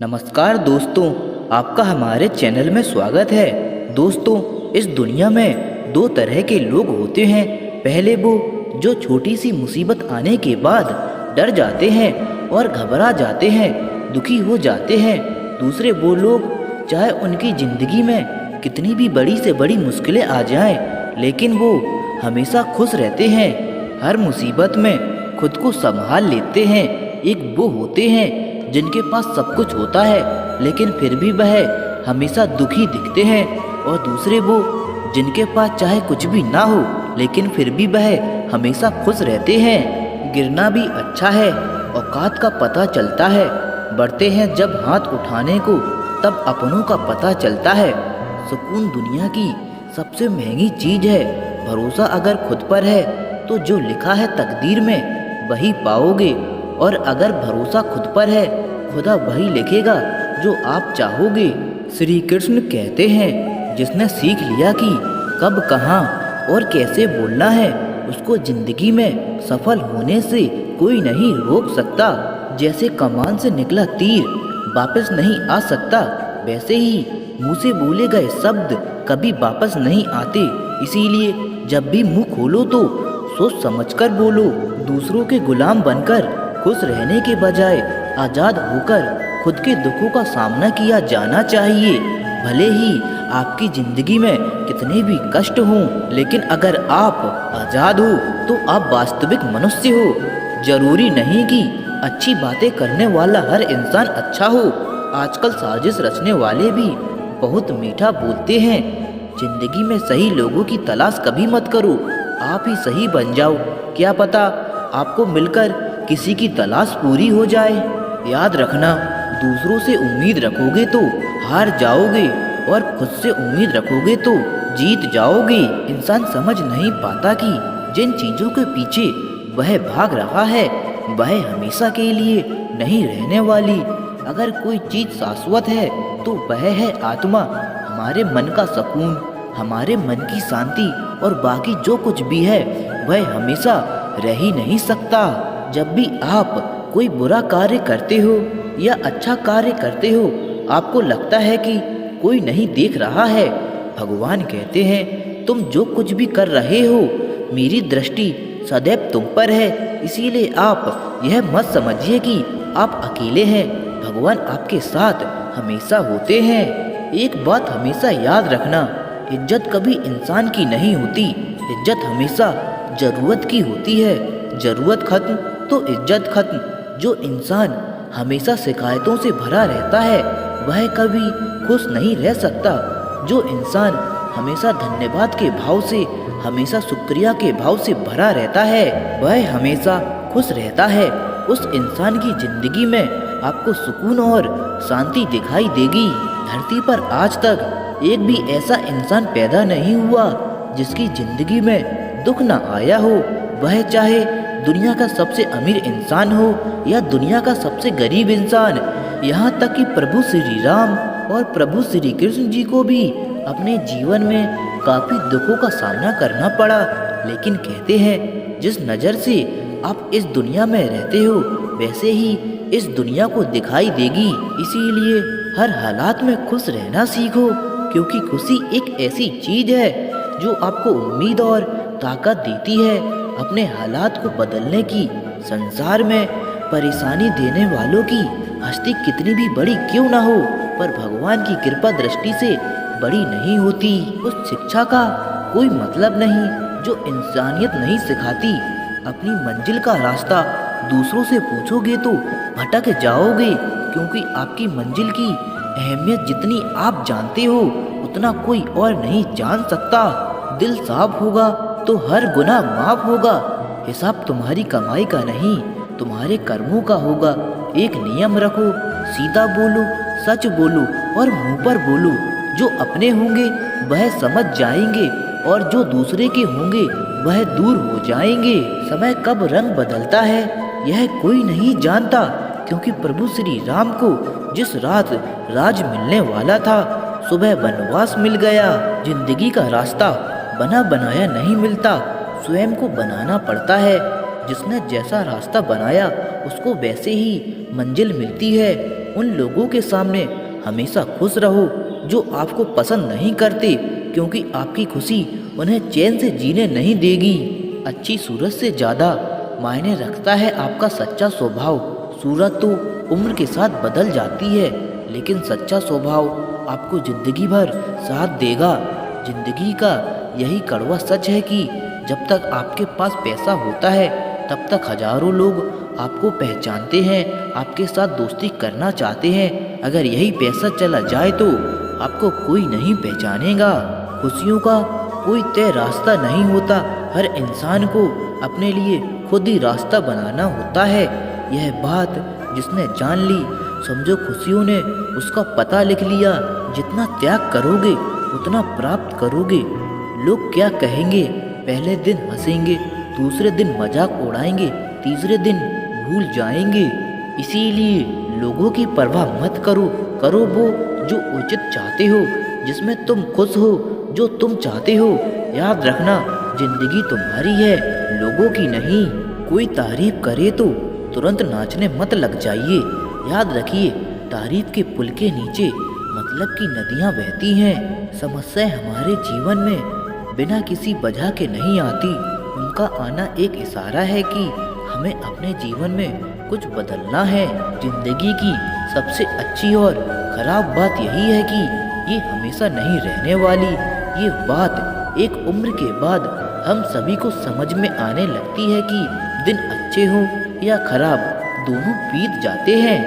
नमस्कार दोस्तों, आपका हमारे चैनल में स्वागत है। दोस्तों, इस दुनिया में दो तरह के लोग होते हैं। पहले वो जो छोटी सी मुसीबत आने के बाद डर जाते हैं और घबरा जाते हैं, दुखी हो जाते हैं। दूसरे वो लोग चाहे उनकी ज़िंदगी में कितनी भी बड़ी से बड़ी मुश्किलें आ जाएं, लेकिन वो हमेशा खुश रहते हैं। हर मुसीबत में खुद को संभाल लेते हैं। एक वो होते हैं जिनके पास सब कुछ होता है लेकिन फिर भी वह हमेशा दुखी दिखते हैं, और दूसरे वो जिनके पास चाहे कुछ भी ना हो लेकिन फिर भी वह हमेशा खुश रहते हैं। गिरना भी अच्छा है, औकात का पता चलता है। बढ़ते हैं जब हाथ उठाने को, तब अपनों का पता चलता है। सुकून दुनिया की सबसे महंगी चीज़ है। भरोसा अगर खुद पर है तो जो लिखा है तकदीर में वही पाओगे, और अगर भरोसा खुद पर है खुदा वही लिखेगा जो आप चाहोगे। श्री कृष्ण कहते हैं, जिसने सीख लिया कि कब, कहाँ और कैसे बोलना है, उसको जिंदगी में सफल होने से कोई नहीं रोक सकता। जैसे कमान से निकला तीर वापस नहीं आ सकता, वैसे ही मुंह से बोले गए शब्द कभी वापस नहीं आते। इसीलिए जब भी मुंह खोलो तो सोच समझकर बोलो। दूसरों के गुलाम बनकर खुश रहने के बजाय आज़ाद होकर खुद के दुखों का सामना किया जाना चाहिए। भले ही आपकी ज़िंदगी में कितने भी कष्ट हों, लेकिन अगर आप आज़ाद हो तो आप वास्तविक मनुष्य हो। जरूरी नहीं कि अच्छी बातें करने वाला हर इंसान अच्छा हो। आजकल साजिश रचने वाले भी बहुत मीठा बोलते हैं। ज़िंदगी में सही लोगों की तलाश कभी मत करो, आप ही सही बन जाओ। क्या पता आपको मिलकर किसी की तलाश पूरी हो जाए। याद रखना, दूसरों से उम्मीद रखोगे तो हार जाओगे, और खुद से उम्मीद रखोगे तो जीत जाओगे। इंसान समझ नहीं पाता कि जिन चीज़ों के पीछे वह भाग रहा है वह हमेशा के लिए नहीं रहने वाली। अगर कोई चीज़ शाश्वत है तो वह है आत्मा, हमारे मन का सुकून, हमारे मन की शांति, और बाकी जो कुछ भी है वह हमेशा रह ही नहीं सकता। जब भी आप कोई बुरा कार्य करते हो या अच्छा कार्य करते हो, आपको लगता है कि कोई नहीं देख रहा है, भगवान कहते हैं, तुम जो कुछ भी कर रहे हो मेरी दृष्टि सदैव तुम पर है। इसीलिए आप यह मत समझिए कि आप अकेले हैं, भगवान आपके साथ हमेशा होते हैं। एक बात हमेशा याद रखना, इज्जत कभी इंसान की नहीं होती, इज्जत हमेशा ज़रूरत की होती है। ज़रूरत खत्म तो इज्जत खत्म। जो इंसान हमेशा शिकायतों से भरा रहता है वह कभी खुश नहीं रह सकता। जो इंसान हमेशा धन्यवाद के भाव से, हमेशा शुक्रिया के भाव से भरा रहता है वह हमेशा खुश रहता है। उस इंसान की जिंदगी में आपको सुकून और शांति दिखाई देगी। धरती पर आज तक एक भी ऐसा इंसान पैदा नहीं हुआ जिसकी जिंदगी में दुख न आया हो, वह चाहे दुनिया का सबसे अमीर इंसान हो या दुनिया का सबसे गरीब इंसान। यहाँ तक कि प्रभु श्री राम और प्रभु श्री कृष्ण जी को भी अपने जीवन में काफ़ी दुखों का सामना करना पड़ा, लेकिन कहते हैं जिस नज़र से आप इस दुनिया में रहते हो वैसे ही इस दुनिया को दिखाई देगी। इसीलिए हर हालात में खुश रहना सीखो, क्योंकि खुशी एक ऐसी चीज़ है जो आपको उम्मीद और ताकत देती है अपने हालात को बदलने की। संसार में परेशानी देने वालों की हस्ती कितनी भी बड़ी क्यों ना हो, पर भगवान की कृपा दृष्टि से बड़ी नहीं होती। उस शिक्षा का कोई मतलब नहीं जो इंसानियत नहीं सिखाती। अपनी मंजिल का रास्ता दूसरों से पूछोगे तो भटक जाओगे, क्योंकि आपकी मंजिल की अहमियत जितनी आप जानते हो उतना कोई और नहीं जान सकता। दिल साफ होगा तो हर गुनाह माफ होगा। हिसाब तुम्हारी कमाई का नहीं, तुम्हारे कर्मों का होगा। एक नियम रखो, सीधा बोलो, सच बोलो और मुंह पर बोलो। जो अपने होंगे वह समझ जाएंगे, और जो दूसरे के होंगे वह दूर हो जाएंगे। समय कब रंग बदलता है यह कोई नहीं जानता, क्योंकि प्रभु श्री राम को जिस रात राज मिलने वाला था सुबह वनवास मिल गया। जिंदगी का रास्ता बना बनाया नहीं मिलता, स्वयं को बनाना पड़ता है। जिसने जैसा रास्ता बनाया उसको वैसे ही मंजिल मिलती है। उन लोगों के सामने हमेशा खुश रहो जो आपको पसंद नहीं करते, क्योंकि आपकी खुशी उन्हें चैन से जीने नहीं देगी। अच्छी सूरत से ज़्यादा मायने रखता है आपका सच्चा स्वभाव। सूरत तो उम्र के साथ बदल जाती है, लेकिन सच्चा स्वभाव आपको जिंदगी भर साथ देगा। जिंदगी का यही कड़वा सच है कि जब तक आपके पास पैसा होता है तब तक हजारों लोग आपको पहचानते हैं, आपके साथ दोस्ती करना चाहते हैं। अगर यही पैसा चला जाए तो आपको कोई नहीं पहचानेगा। खुशियों का कोई तय रास्ता नहीं होता, हर इंसान को अपने लिए खुद ही रास्ता बनाना होता है। यह बात जिसने जान ली, समझो खुशियों ने उसका पता लिख लिया। जितना त्याग करोगे उतना प्राप्त करोगे। लोग क्या कहेंगे? पहले दिन हंसेंगे, दूसरे दिन मजाक उड़ाएंगे, तीसरे दिन भूल जाएंगे। इसीलिए लोगों की परवाह मत करो, करो वो जो उचित चाहते हो, जिसमें तुम खुश हो, जो तुम चाहते हो। याद रखना, जिंदगी तुम्हारी है, लोगों की नहीं। कोई तारीफ करे तो तुरंत नाचने मत लग जाइए। याद रखिए, तारीफ के पुल के नीचे मतलब की नदियाँ बहती हैं। समस्याएं हमारे जीवन में बिना किसी वजह के नहीं आती, उनका आना एक इशारा है कि हमें अपने जीवन में कुछ बदलना है। जिंदगी की सबसे अच्छी और खराब बात यही है कि ये हमेशा नहीं रहने वाली। ये बात एक उम्र के बाद हम सभी को समझ में आने लगती है कि दिन अच्छे हो या खराब, दोनों बीत जाते हैं।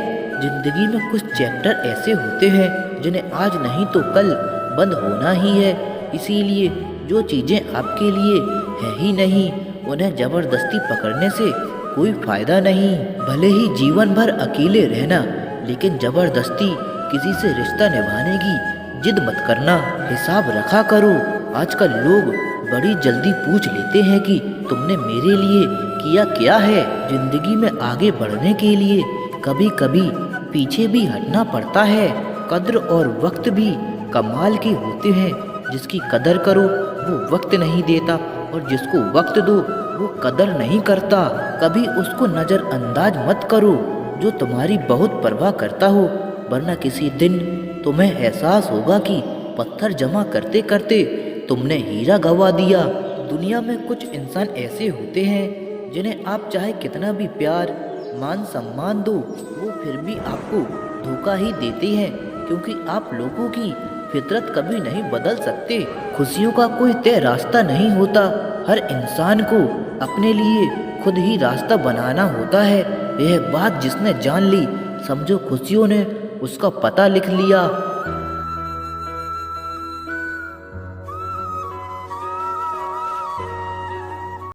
जिंदगी में कुछ चैप्टर ऐसे होते हैं जिन्हें आज नहीं तो कल बंद होना ही है। इसीलिए जो चीज़ें आपके लिए है ही नहीं, उन्हें ज़बरदस्ती पकड़ने से कोई फायदा नहीं। भले ही जीवन भर अकेले रहना, लेकिन ज़बरदस्ती किसी से रिश्ता निभाने की जिद मत करना। हिसाब रखा करो। आजकल लोग बड़ी जल्दी पूछ लेते हैं कि तुमने मेरे लिए किया क्या है। जिंदगी में आगे बढ़ने के लिए कभी कभी पीछे भी हटना पड़ता है। कद्र और वक्त भी कमाल के होते हैं। जिसकी कदर करो वो वक्त नहीं देता, और जिसको वक्त दो वो कदर नहीं करता। कभी उसको नज़रअंदाज मत करो जो तुम्हारी बहुत परवाह करता हो, वरना किसी दिन तुम्हें एहसास होगा कि पत्थर जमा करते करते तुमने हीरा गंवा दिया। दुनिया में कुछ इंसान ऐसे होते हैं जिन्हें आप चाहे कितना भी प्यार मान सम्मान दो, वो फिर भी आपको धोखा ही देते हैं, क्योंकि आप लोगों की फितरत कभी नहीं बदल सकते। खुशियों का कोई तय रास्ता नहीं होता, हर इंसान को अपने लिए खुद ही रास्ता बनाना होता है। यह बात जिसने जान ली, समझो खुशियों ने उसका पता लिख लिया।